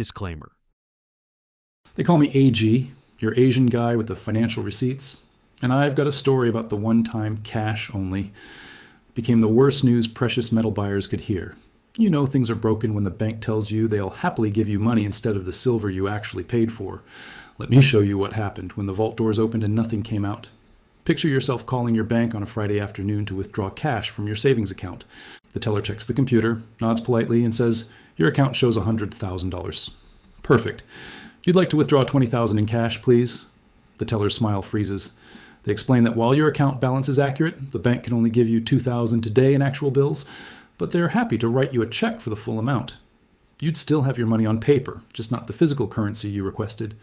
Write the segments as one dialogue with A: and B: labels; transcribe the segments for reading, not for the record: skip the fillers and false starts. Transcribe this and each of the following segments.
A: Disclaimer.
B: They call me AG, your Asian guy with the financial receipts, and I've got a story about the one-time cash only. Became the worst news precious metal buyers could hear. You know things are broken when the bank tells you they'll happily give you money instead of the silver you actually paid for. Let me show you what happened when the vault doors opened and nothing came out. Picture yourself calling your bank on a Friday afternoon to withdraw cash from your savings account. The teller checks the computer, nods politely, and says, "Your account shows $100,000. Perfect. You'd like to withdraw $20,000 in cash, please?" The teller's smile freezes. They explain that while your account balance is accurate, the bank can only give you $2,000 today in actual bills, but they're happy to write you a check for the full amount. You'd still have your money on paper, just not the physical currency you requested.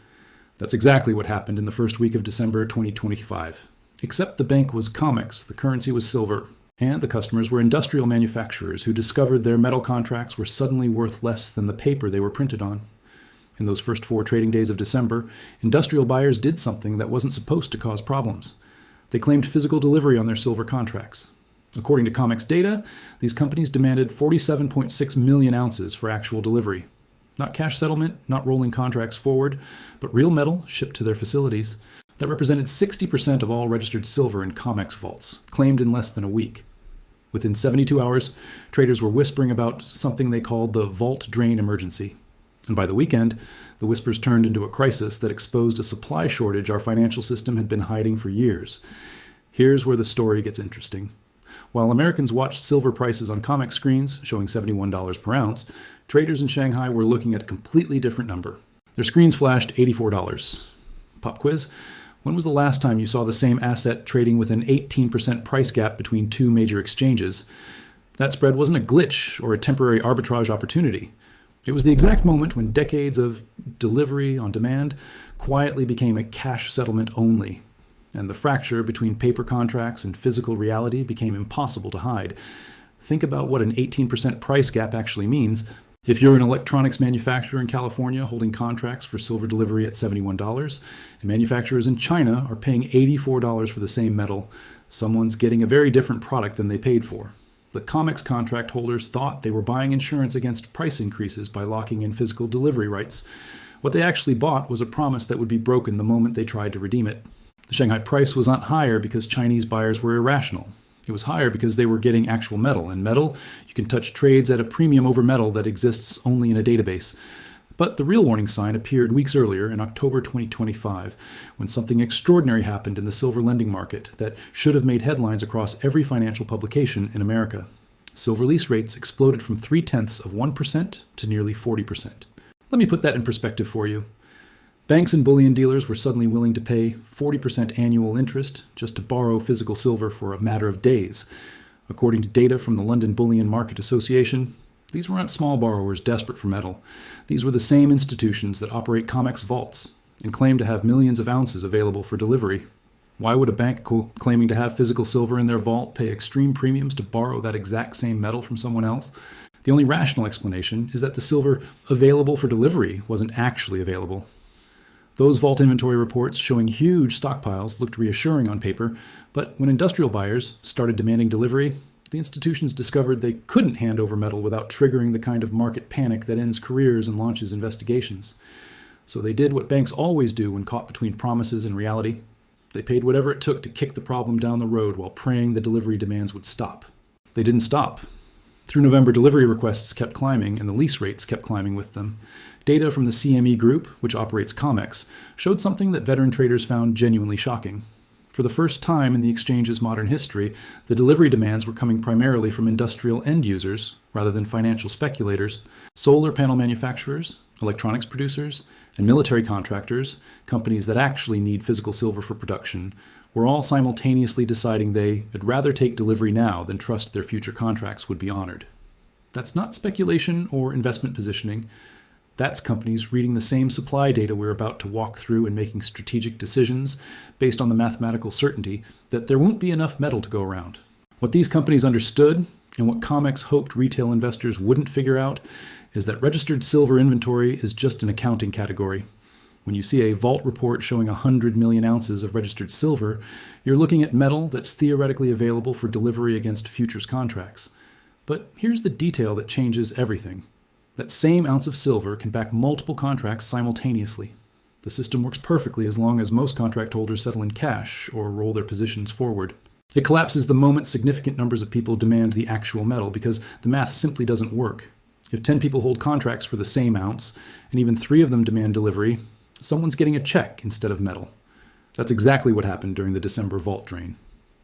B: That's exactly what happened in the first week of December 2025. Except the bank was COMEX, the currency was silver, and the customers were industrial manufacturers who discovered their metal contracts were suddenly worth less than the paper they were printed on. In those first 4 trading days of December, industrial buyers did something that wasn't supposed to cause problems. They claimed physical delivery on their silver contracts. According to COMEX data, these companies demanded 47.6 million ounces for actual delivery. Not cash settlement, not rolling contracts forward, but real metal shipped to their facilities. That represented 60% of all registered silver in COMEX vaults, claimed in less than a week. Within 72 hours, traders were whispering about something they called the vault drain emergency. And by the weekend, the whispers turned into a crisis that exposed a supply shortage our financial system had been hiding for years. Here's where the story gets interesting. While Americans watched silver prices on COMEX screens, showing $71 per ounce, traders in Shanghai were looking at a completely different number. Their screens flashed $84. Pop quiz. When was the last time you saw the same asset trading with an 18% price gap between 2 major exchanges? That spread wasn't a glitch or a temporary arbitrage opportunity. It was the exact moment when decades of delivery on demand quietly became a cash settlement only, and the fracture between paper contracts and physical reality became impossible to hide. Think about what an 18% price gap actually means. If you're an electronics manufacturer in California holding contracts for silver delivery at $71, and manufacturers in China are paying $84 for the same metal, someone's getting a very different product than they paid for. The COMEX contract holders thought they were buying insurance against price increases by locking in physical delivery rights. What they actually bought was a promise that would be broken the moment they tried to redeem it. The Shanghai price was not higher because Chinese buyers were irrational. It was higher because they were getting actual metal, and metal, you can touch trades at a premium over metal that exists only in a database. But the real warning sign appeared weeks earlier in October 2025, when something extraordinary happened in the silver lending market that should have made headlines across every financial publication in America. Silver lease rates exploded from 0.3% to nearly 40%. Let me put that in perspective for you. Banks and bullion dealers were suddenly willing to pay 40% annual interest just to borrow physical silver for a matter of days. According to data from the London Bullion Market Association, these weren't small borrowers desperate for metal. These were the same institutions that operate COMEX vaults and claim to have millions of ounces available for delivery. Why would a bank claiming to have physical silver in their vault pay extreme premiums to borrow that exact same metal from someone else? The only rational explanation is that the silver available for delivery wasn't actually available. Those vault inventory reports showing huge stockpiles looked reassuring on paper, but when industrial buyers started demanding delivery, the institutions discovered they couldn't hand over metal without triggering the kind of market panic that ends careers and launches investigations. So they did what banks always do when caught between promises and reality. They paid whatever it took to kick the problem down the road while praying the delivery demands would stop. They didn't stop. Through November, delivery requests kept climbing and the lease rates kept climbing with them. Data from the CME Group, which operates COMEX, showed something that veteran traders found genuinely shocking. For the first time in the exchange's modern history, the delivery demands were coming primarily from industrial end users rather than financial speculators. Solar panel manufacturers, electronics producers, and military contractors, companies that actually need physical silver for production, were all simultaneously deciding they'd rather take delivery now than trust their future contracts would be honored. That's not speculation or investment positioning. That's companies reading the same supply data we're about to walk through and making strategic decisions based on the mathematical certainty that there won't be enough metal to go around. What these companies understood, and what COMEX hoped retail investors wouldn't figure out, is that registered silver inventory is just an accounting category. When you see a vault report showing 100 million ounces of registered silver, you're looking at metal that's theoretically available for delivery against futures contracts. But here's the detail that changes everything. That same ounce of silver can back multiple contracts simultaneously. The system works perfectly as long as most contract holders settle in cash or roll their positions forward. It collapses the moment significant numbers of people demand the actual metal because the math simply doesn't work. If 10 people hold contracts for the same ounce, and even 3 of them demand delivery, someone's getting a check instead of metal. That's exactly what happened during the December vault drain.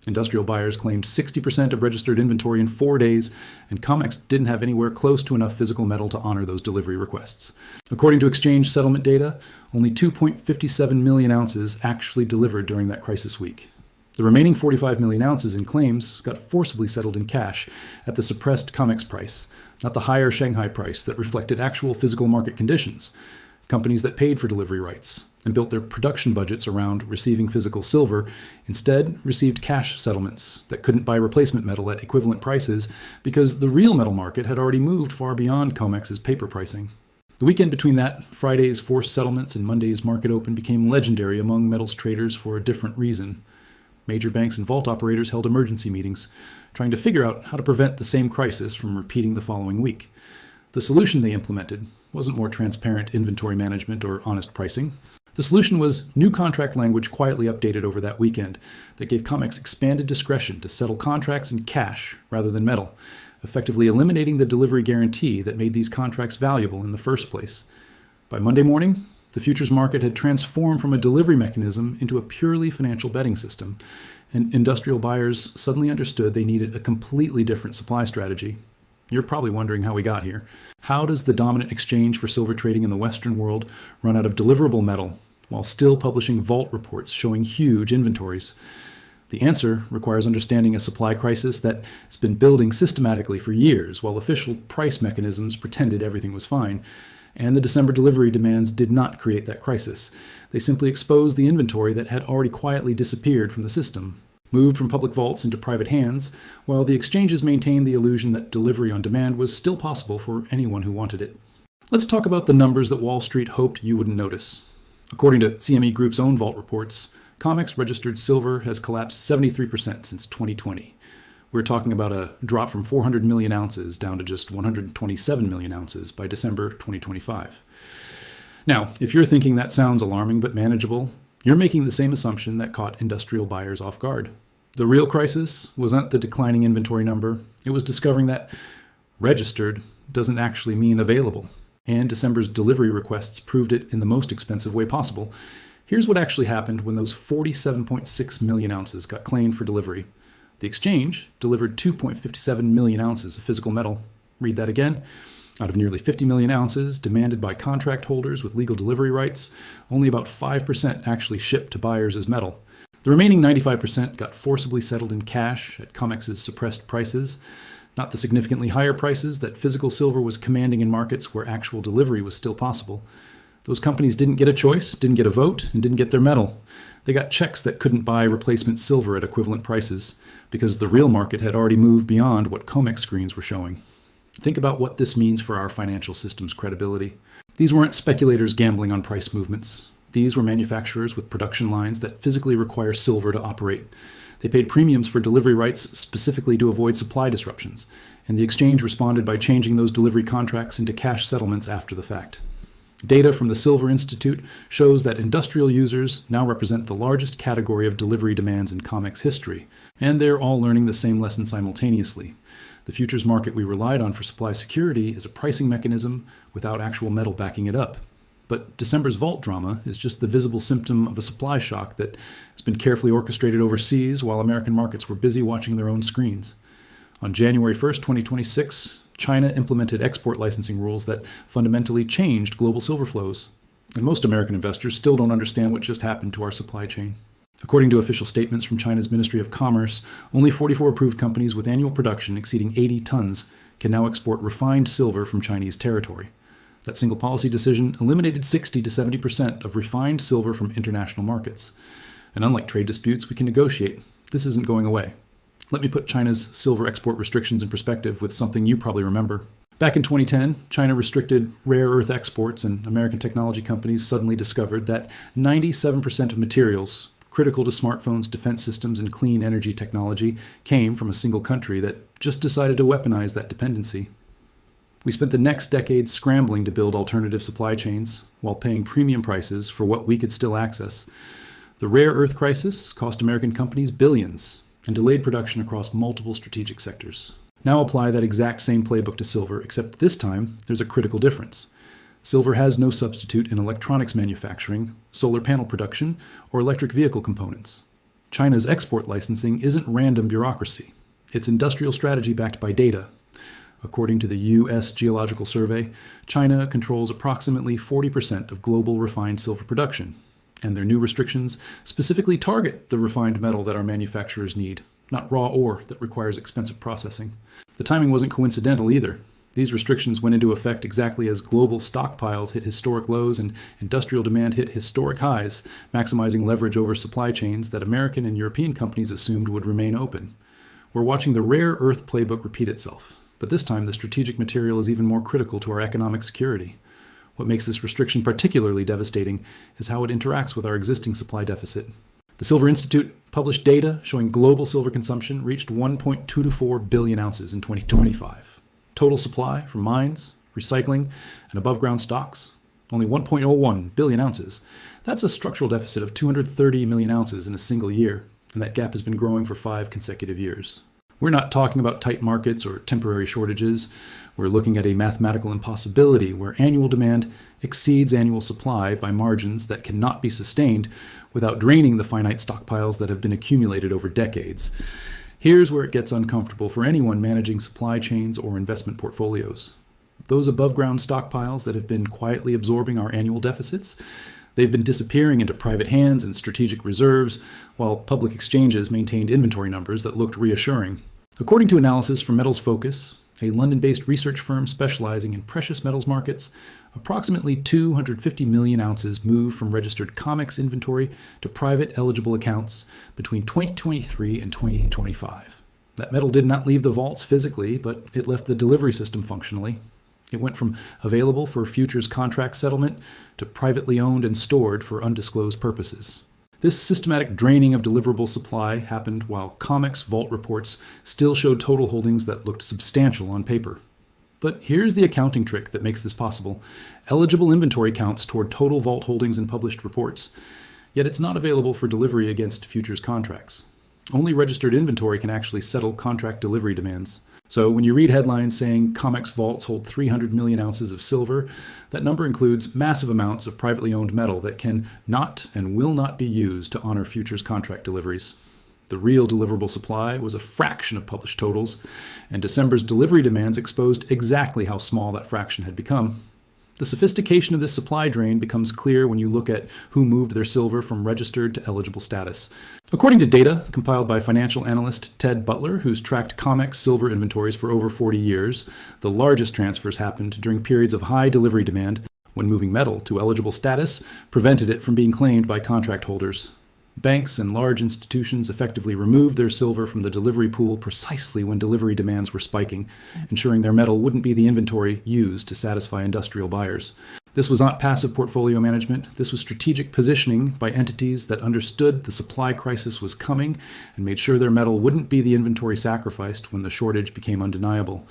B: Industrial buyers claimed 60% of registered inventory in 4 days, and COMEX didn't have anywhere close to enough physical metal to honor those delivery requests. According to exchange settlement data, only 2.57 million ounces actually delivered during that crisis week. The remaining 45 million ounces in claims got forcibly settled in cash at the suppressed COMEX price, not the higher Shanghai price that reflected actual physical market conditions. Companies that paid for delivery rights and built their production budgets around receiving physical silver instead received cash settlements that couldn't buy replacement metal at equivalent prices because the real metal market had already moved far beyond COMEX's paper pricing. The weekend between that Friday's forced settlements and Monday's market open became legendary among metals traders for a different reason. Major banks and vault operators held emergency meetings, trying to figure out how to prevent the same crisis from repeating the following week. The solution they implemented wasn't more transparent inventory management or honest pricing. The solution was new contract language quietly updated over that weekend that gave COMEX expanded discretion to settle contracts in cash rather than metal, effectively eliminating the delivery guarantee that made these contracts valuable in the first place. By Monday morning, the futures market had transformed from a delivery mechanism into a purely financial betting system, and industrial buyers suddenly understood they needed a completely different supply strategy. You're probably wondering how we got here. How does the dominant exchange for silver trading in the Western world run out of deliverable metal while still publishing vault reports showing huge inventories? The answer requires understanding a supply crisis that has been building systematically for years while official price mechanisms pretended everything was fine. And the December delivery demands did not create that crisis. They simply exposed the inventory that had already quietly disappeared from the system, moved from public vaults into private hands, while the exchanges maintained the illusion that delivery on demand was still possible for anyone who wanted it. Let's talk about the numbers that Wall Street hoped you wouldn't notice. According to CME Group's own vault reports, COMEX registered silver has collapsed 73% since 2020. We're talking about a drop from 400 million ounces down to just 127 million ounces by December 2025. Now, if you're thinking that sounds alarming but manageable, you're making the same assumption that caught industrial buyers off guard. The real crisis wasn't the declining inventory number. It was discovering that registered doesn't actually mean available. And December's delivery requests proved it in the most expensive way possible. Here's what actually happened when those 47.6 million ounces got claimed for delivery. The exchange delivered 2.57 million ounces of physical metal. Read that again. Out of nearly 50 million ounces demanded by contract holders with legal delivery rights, only about 5% actually shipped to buyers as metal. The remaining 95% got forcibly settled in cash at COMEX's suppressed prices, not the significantly higher prices that physical silver was commanding in markets where actual delivery was still possible. Those companies didn't get a choice, didn't get a vote, and didn't get their metal. They got checks that couldn't buy replacement silver at equivalent prices because the real market had already moved beyond what COMEX screens were showing. Think about what this means for our financial system's credibility. These weren't speculators gambling on price movements. These were manufacturers with production lines that physically require silver to operate. They paid premiums for delivery rights specifically to avoid supply disruptions, and the exchange responded by changing those delivery contracts into cash settlements after the fact. Data from the Silver Institute shows that industrial users now represent the largest category of delivery demands in COMEX history, and they're all learning the same lesson simultaneously. The futures market we relied on for supply security is a pricing mechanism without actual metal backing it up. But December's vault drama is just the visible symptom of a supply shock that has been carefully orchestrated overseas while American markets were busy watching their own screens. On January 1st, 2026, China implemented export licensing rules that fundamentally changed global silver flows. And most American investors still don't understand what just happened to our supply chain. According to official statements from China's Ministry of Commerce, only 44 approved companies with annual production exceeding 80 tons can now export refined silver from Chinese territory. That single policy decision eliminated 60 to 70% of refined silver from international markets. And unlike trade disputes we can negotiate, this isn't going away. Let me put China's silver export restrictions in perspective with something you probably remember. Back in 2010, China restricted rare earth exports, and American technology companies suddenly discovered that 97% of materials critical to smartphones, defense systems, and clean energy technology came from a single country that just decided to weaponize that dependency. We spent the next decade scrambling to build alternative supply chains while paying premium prices for what we could still access. The rare earth crisis cost American companies billions and delayed production across multiple strategic sectors. Now apply that exact same playbook to silver, except this time there's a critical difference. Silver has no substitute in electronics manufacturing, solar panel production, or electric vehicle components. China's export licensing isn't random bureaucracy. It's industrial strategy backed by data. According to the U.S. Geological Survey, China controls approximately 40% of global refined silver production, and their new restrictions specifically target the refined metal that our manufacturers need, not raw ore that requires expensive processing. The timing wasn't coincidental either. These restrictions went into effect exactly as global stockpiles hit historic lows and industrial demand hit historic highs, maximizing leverage over supply chains that American and European companies assumed would remain open. We're watching the rare earth playbook repeat itself, but this time the strategic material is even more critical to our economic security. What makes this restriction particularly devastating is how it interacts with our existing supply deficit. The Silver Institute published data showing global silver consumption reached 1.224 billion ounces in 2025. Total supply from mines, recycling, and above-ground stocks, only 1.01 billion ounces. That's a structural deficit of 230 million ounces in a single year, and that gap has been growing for 5 consecutive years. We're not talking about tight markets or temporary shortages. We're looking at a mathematical impossibility where annual demand exceeds annual supply by margins that cannot be sustained without draining the finite stockpiles that have been accumulated over decades. Here's where it gets uncomfortable for anyone managing supply chains or investment portfolios. Those above-ground stockpiles that have been quietly absorbing our annual deficits, they've been disappearing into private hands and strategic reserves, while public exchanges maintained inventory numbers that looked reassuring. According to analysis from Metals Focus, a London-based research firm specializing in precious metals markets, approximately 250 million ounces moved from registered COMEX inventory to private eligible accounts between 2023 and 2025. That metal did not leave the vaults physically, but it left the delivery system functionally. It went from available for futures contract settlement to privately owned and stored for undisclosed purposes. This systematic draining of deliverable supply happened while COMEX vault reports still showed total holdings that looked substantial on paper. But here's the accounting trick that makes this possible. Eligible inventory counts toward total vault holdings in published reports, yet it's not available for delivery against futures contracts. Only registered inventory can actually settle contract delivery demands. So when you read headlines saying COMEX vaults hold 300 million ounces of silver, that number includes massive amounts of privately owned metal that can not and will not be used to honor futures contract deliveries. The real deliverable supply was a fraction of published totals, and December's delivery demands exposed exactly how small that fraction had become. The sophistication of this supply drain becomes clear when you look at who moved their silver from registered to eligible status. According to data compiled by financial analyst Ted Butler, who's tracked COMEX silver inventories for over 40 years, the largest transfers happened during periods of high delivery demand when moving metal to eligible status prevented it from being claimed by contract holders. Banks and large institutions effectively removed their silver from the delivery pool precisely when delivery demands were spiking, ensuring their metal wouldn't be the inventory used to satisfy industrial buyers. This was not passive portfolio management. This was strategic positioning by entities that understood the supply crisis was coming and made sure their metal wouldn't be the inventory sacrificed when the shortage became undeniable.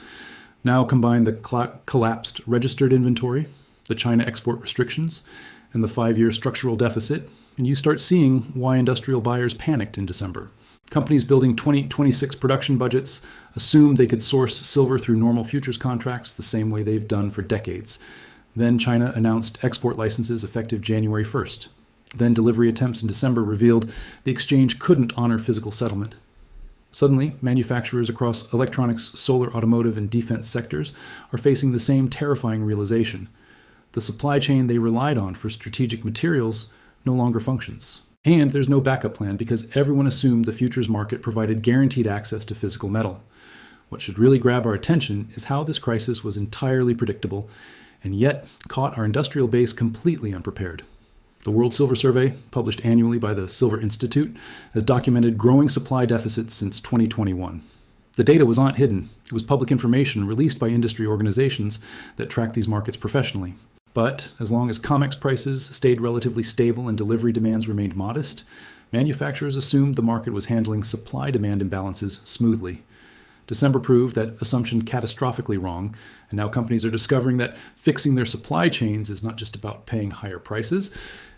B: Now combine the collapsed registered inventory, the China export restrictions, and the 5-year structural deficit, and you start seeing why industrial buyers panicked in December. Companies building 2026 production budgets assumed they could source silver through normal futures contracts the same way they've done for decades. Then China announced export licenses effective January 1st. Then delivery attempts in December revealed the exchange couldn't honor physical settlement. Suddenly, manufacturers across electronics, solar, automotive, and defense sectors are facing the same terrifying realization. The supply chain they relied on for strategic materials no longer functions. And there's no backup plan because everyone assumed the futures market provided guaranteed access to physical metal. What should really grab our attention is how this crisis was entirely predictable and yet caught our industrial base completely unprepared. The World Silver Survey, published annually by the Silver Institute, has documented growing supply deficits since 2021. The data was not hidden. It was public information released by industry organizations that track these markets professionally. But as long as COMEX prices stayed relatively stable and delivery demands remained modest, manufacturers assumed the market was handling supply-demand imbalances smoothly. December proved that assumption catastrophically wrong, and now companies are discovering that fixing their supply chains is not just about paying higher prices,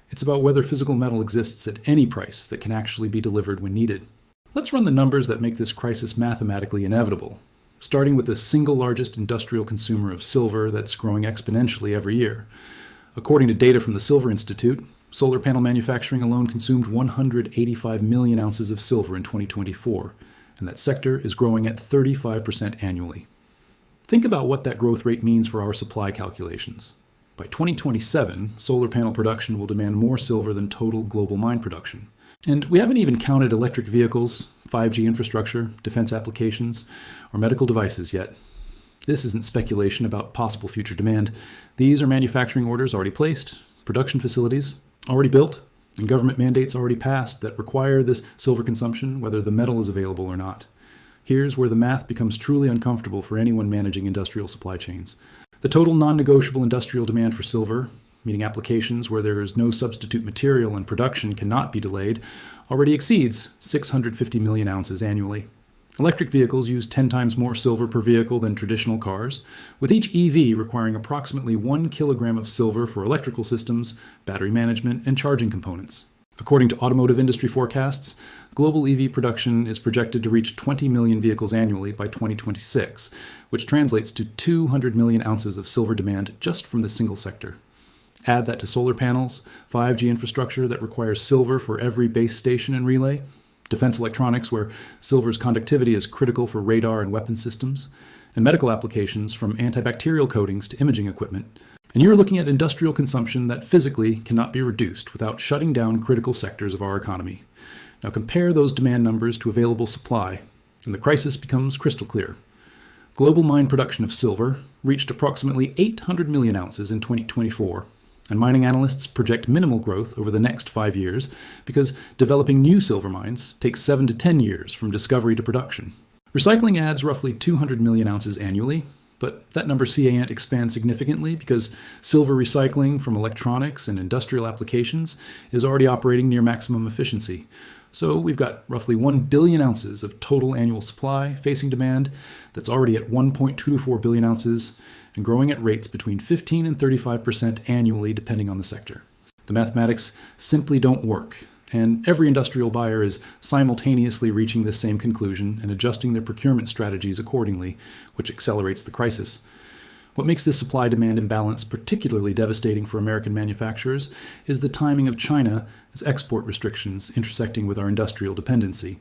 B: it's about whether physical metal exists at any price that can actually be delivered when needed. Let's run the numbers that make this crisis mathematically inevitable, starting with the single largest industrial consumer of silver that's growing exponentially every year. According to data from the Silver Institute, solar panel manufacturing alone consumed 185 million ounces of silver in 2024, and that sector is growing at 35% annually. Think about what that growth rate means for our supply calculations. By 2027, solar panel production will demand more silver than total global mine production. And we haven't even counted electric vehicles, 5G infrastructure, defense applications, or medical devices yet. This isn't speculation about possible future demand. These are manufacturing orders already placed, production facilities already built, and government mandates already passed that require this silver consumption whether the metal is available or not. Here's where the math becomes truly uncomfortable for anyone managing industrial supply chains. The total non-negotiable industrial demand for silver, meaning applications where there is no substitute material and production cannot be delayed, already exceeds 650 million ounces annually. Electric vehicles use 10 times more silver per vehicle than traditional cars, with each EV requiring approximately 1 kilogram of silver for electrical systems, battery management, and charging components. According to automotive industry forecasts, global EV production is projected to reach 20 million vehicles annually by 2026, which translates to 200 million ounces of silver demand just from this single sector. Add that to solar panels, 5G infrastructure that requires silver for every base station and relay, defense electronics where silver's conductivity is critical for radar and weapon systems, and medical applications from antibacterial coatings to imaging equipment. And you're looking at industrial consumption that physically cannot be reduced without shutting down critical sectors of our economy. Now compare those demand numbers to available supply, and the crisis becomes crystal clear. Global mine production of silver reached approximately 800 million ounces in 2024, and mining analysts project minimal growth over the next 5 years because developing new silver mines takes 7 to 10 years from discovery to production. Recycling adds roughly 200 million ounces annually, but that number can't expand significantly because silver recycling from electronics and industrial applications is already operating near maximum efficiency. So we've got roughly 1 billion ounces of total annual supply facing demand that's already at 1.24 billion ounces and growing at rates between 15 and 35% annually depending on the sector. The mathematics simply don't work, and every industrial buyer is simultaneously reaching this same conclusion and adjusting their procurement strategies accordingly, which accelerates the crisis. What makes this supply-demand imbalance particularly devastating for American manufacturers is the timing of China's export restrictions intersecting with our industrial dependency.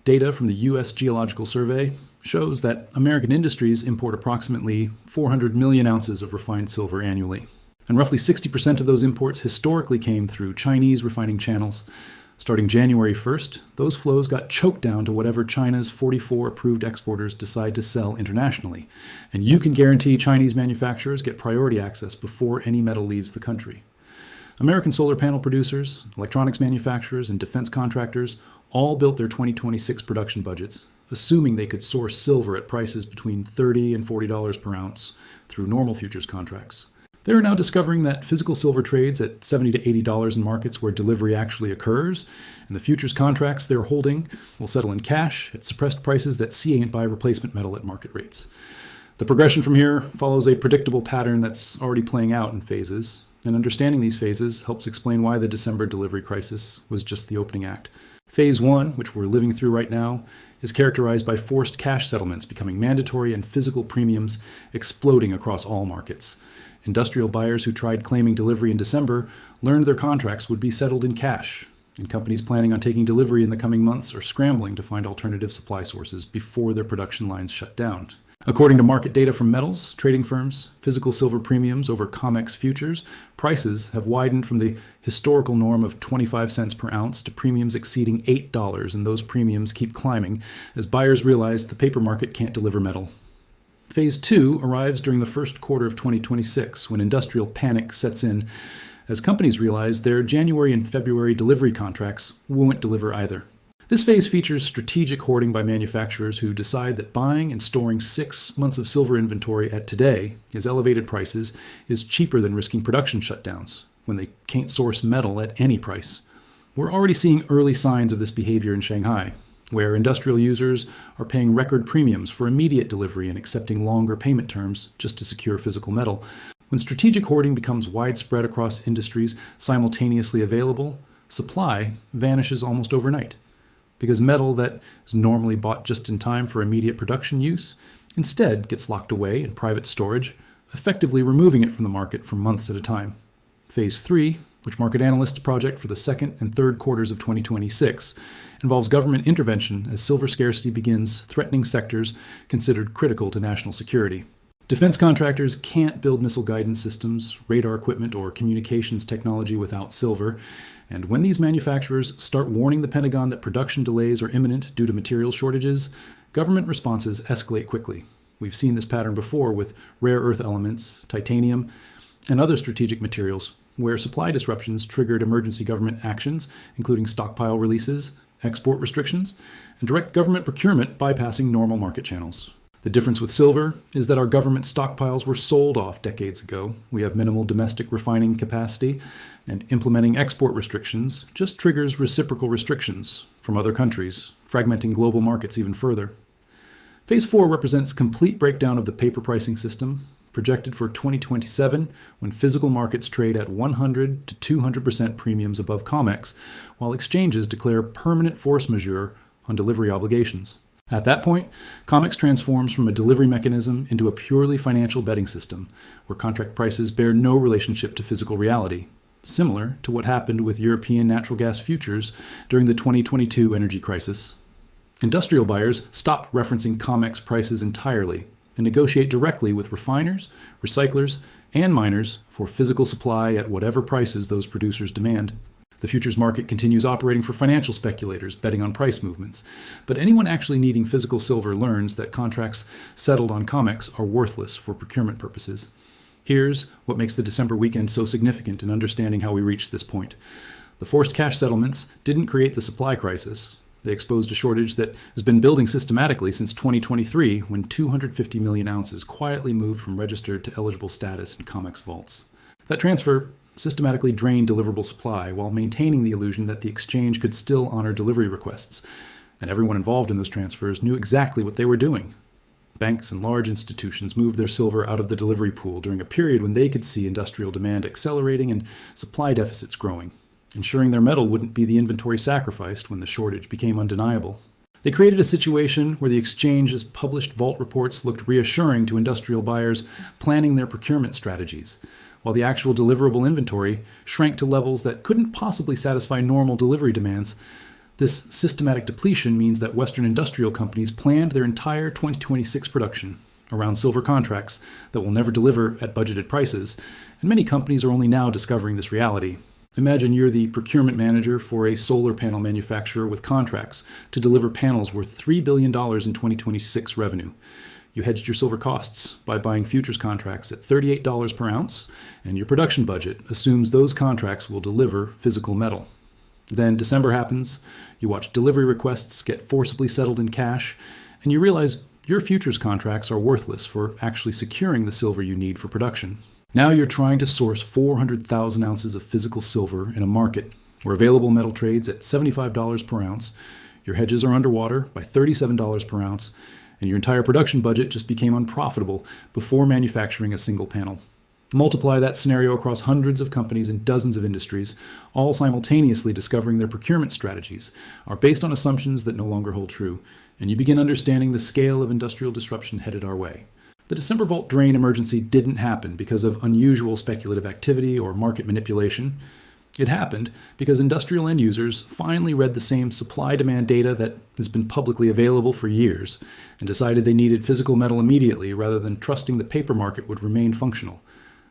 B: Data from the U.S. Geological Survey shows that American industries import approximately 400 million ounces of refined silver annually. And roughly 60% of those imports historically came through Chinese refining channels. Starting January 1st, those flows got choked down to whatever China's 44 approved exporters decide to sell internationally. And you can guarantee Chinese manufacturers get priority access before any metal leaves the country. American solar panel producers, electronics manufacturers, and defense contractors all built their 2026 production budgets, assuming they could source silver at prices between $30 and $40 per ounce through normal futures contracts. They are now discovering that physical silver trades at $70 to $80 in markets where delivery actually occurs, and the futures contracts they're holding will settle in cash at suppressed prices that can't buy replacement metal at market rates. The progression from here follows a predictable pattern that's already playing out in phases, and understanding these phases helps explain why the December delivery crisis was just the opening act. Phase 1, which we're living through right now, is characterized by forced cash settlements becoming mandatory and physical premiums exploding across all markets. Industrial buyers who tried claiming delivery in December learned their contracts would be settled in cash, and companies planning on taking delivery in the coming months are scrambling to find alternative supply sources before their production lines shut down. According to market data from metals, trading firms, physical silver premiums over COMEX futures, prices have widened from the historical norm of 25 cents per ounce to premiums exceeding $8, and those premiums keep climbing as buyers realize the paper market can't deliver metal. Phase 2 arrives during the first quarter of 2026, when industrial panic sets in, as companies realize their January and February delivery contracts won't deliver either. This phase features strategic hoarding by manufacturers who decide that buying and storing 6 months of silver inventory at today, as elevated prices, is cheaper than risking production shutdowns, when they can't source metal at any price. We're already seeing early signs of this behavior in Shanghai, where industrial users are paying record premiums for immediate delivery and accepting longer payment terms just to secure physical metal. When strategic hoarding becomes widespread across industries simultaneously available, supply vanishes almost overnight, because metal that is normally bought just in time for immediate production use instead gets locked away in private storage, effectively removing it from the market for months at a time. Phase 3, which market analysts project for the second and third quarters of 2026, involves government intervention as silver scarcity begins threatening sectors considered critical to national security. Defense contractors can't build missile guidance systems, radar equipment, or communications technology without silver, and when these manufacturers start warning the Pentagon that production delays are imminent due to material shortages, government responses escalate quickly. We've seen this pattern before with rare earth elements, titanium, and other strategic materials, where supply disruptions triggered emergency government actions, including stockpile releases, export restrictions, and direct government procurement bypassing normal market channels. The difference with silver is that our government stockpiles were sold off decades ago. We have minimal domestic refining capacity, and implementing export restrictions just triggers reciprocal restrictions from other countries, fragmenting global markets even further. Phase 4 represents complete breakdown of the paper pricing system, projected for 2027, when physical markets trade at 100 to 200% premiums above COMEX, while exchanges declare permanent force majeure on delivery obligations. At that point, COMEX transforms from a delivery mechanism into a purely financial betting system, where contract prices bear no relationship to physical reality, similar to what happened with European natural gas futures during the 2022 energy crisis. Industrial buyers stop referencing COMEX prices entirely and negotiate directly with refiners, recyclers, and miners for physical supply at whatever prices those producers demand. The futures market continues operating for financial speculators betting on price movements, but anyone actually needing physical silver learns that contracts settled on COMEX are worthless for procurement purposes. Here's what makes the December weekend so significant in understanding how we reached this point. The forced cash settlements didn't create the supply crisis. They exposed a shortage that has been building systematically since 2023, when 250 million ounces quietly moved from registered to eligible status in COMEX vaults. That transfer systematically drained deliverable supply while maintaining the illusion that the exchange could still honor delivery requests, and everyone involved in those transfers knew exactly what they were doing. Banks and large institutions moved their silver out of the delivery pool during a period when they could see industrial demand accelerating and supply deficits growing, ensuring their metal wouldn't be the inventory sacrificed when the shortage became undeniable. They created a situation where the exchange's published vault reports looked reassuring to industrial buyers planning their procurement strategies, while the actual deliverable inventory shrank to levels that couldn't possibly satisfy normal delivery demands. This systematic depletion means that Western industrial companies planned their entire 2026 production around silver contracts that will never deliver at budgeted prices, and many companies are only now discovering this reality. Imagine you're the procurement manager for a solar panel manufacturer with contracts to deliver panels worth $3 billion in 2026 revenue. You hedged your silver costs by buying futures contracts at $38 per ounce, and your production budget assumes those contracts will deliver physical metal. Then December happens, you watch delivery requests get forcibly settled in cash, and you realize your futures contracts are worthless for actually securing the silver you need for production. Now you're trying to source 400,000 ounces of physical silver in a market where available metal trades at $75 per ounce, your hedges are underwater by $37 per ounce, and your entire production budget just became unprofitable before manufacturing a single panel. Multiply that scenario across hundreds of companies in dozens of industries, all simultaneously discovering their procurement strategies are based on assumptions that no longer hold true, and you begin understanding the scale of industrial disruption headed our way. The December vault drain emergency didn't happen because of unusual speculative activity or market manipulation. It happened because industrial end users finally read the same supply-demand data that has been publicly available for years and decided they needed physical metal immediately rather than trusting the paper market would remain functional.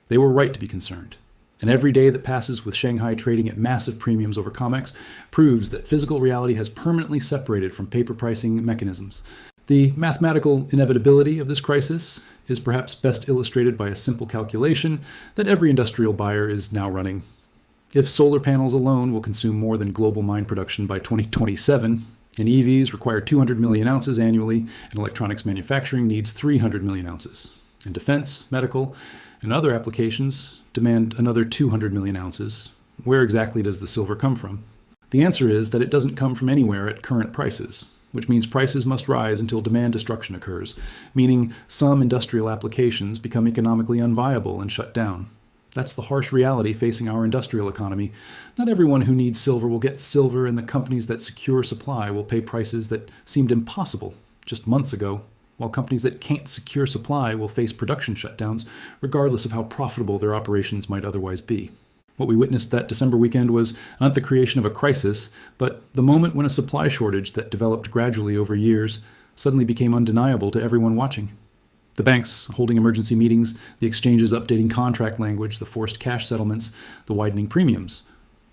B: They were right to be concerned. And every day that passes with Shanghai trading at massive premiums over COMEX proves that physical reality has permanently separated from paper pricing mechanisms. The mathematical inevitability of this crisis is perhaps best illustrated by a simple calculation that every industrial buyer is now running. If solar panels alone will consume more than global mine production by 2027, and EVs require 200 million ounces annually, and electronics manufacturing needs 300 million ounces, and defense, medical, and other applications demand another 200 million ounces, where exactly does the silver come from? The answer is that it doesn't come from anywhere at current prices. which means prices must rise until demand destruction occurs, meaning some industrial applications become economically unviable and shut down. That's the harsh reality facing our industrial economy. Not everyone who needs silver will get silver, and the companies that secure supply will pay prices that seemed impossible just months ago, while companies that can't secure supply will face production shutdowns, regardless of how profitable their operations might otherwise be. What we witnessed that December weekend was not the creation of a crisis, but the moment when a supply shortage that developed gradually over years suddenly became undeniable to everyone watching. The banks holding emergency meetings, the exchanges updating contract language, the forced cash settlements, the widening premiums.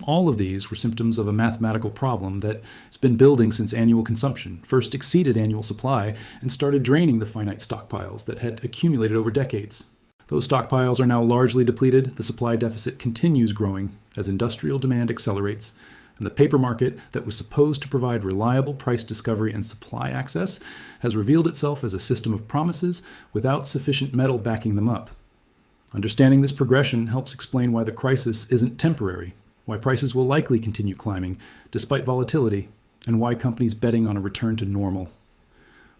B: All of these were symptoms of a mathematical problem that has been building since annual consumption first exceeded annual supply and started draining the finite stockpiles that had accumulated over decades. Those stockpiles are now largely depleted. The supply deficit continues growing as industrial demand accelerates, and the paper market that was supposed to provide reliable price discovery and supply access has revealed itself as a system of promises without sufficient metal backing them up. Understanding this progression helps explain why the crisis isn't temporary, why prices will likely continue climbing despite volatility, and why companies betting on a return to normal.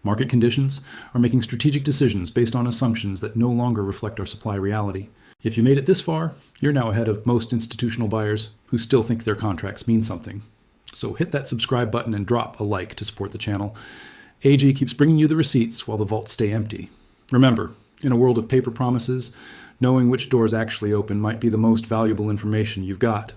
B: Market conditions are making strategic decisions based on assumptions that no longer reflect our supply reality. If you made it this far, you're now ahead of most institutional buyers who still think their contracts mean something. So hit that subscribe button and drop a like to support the channel. AG keeps bringing you the receipts while the vaults stay empty. Remember, in a world of paper promises, knowing which doors actually open might be the most valuable information you've got.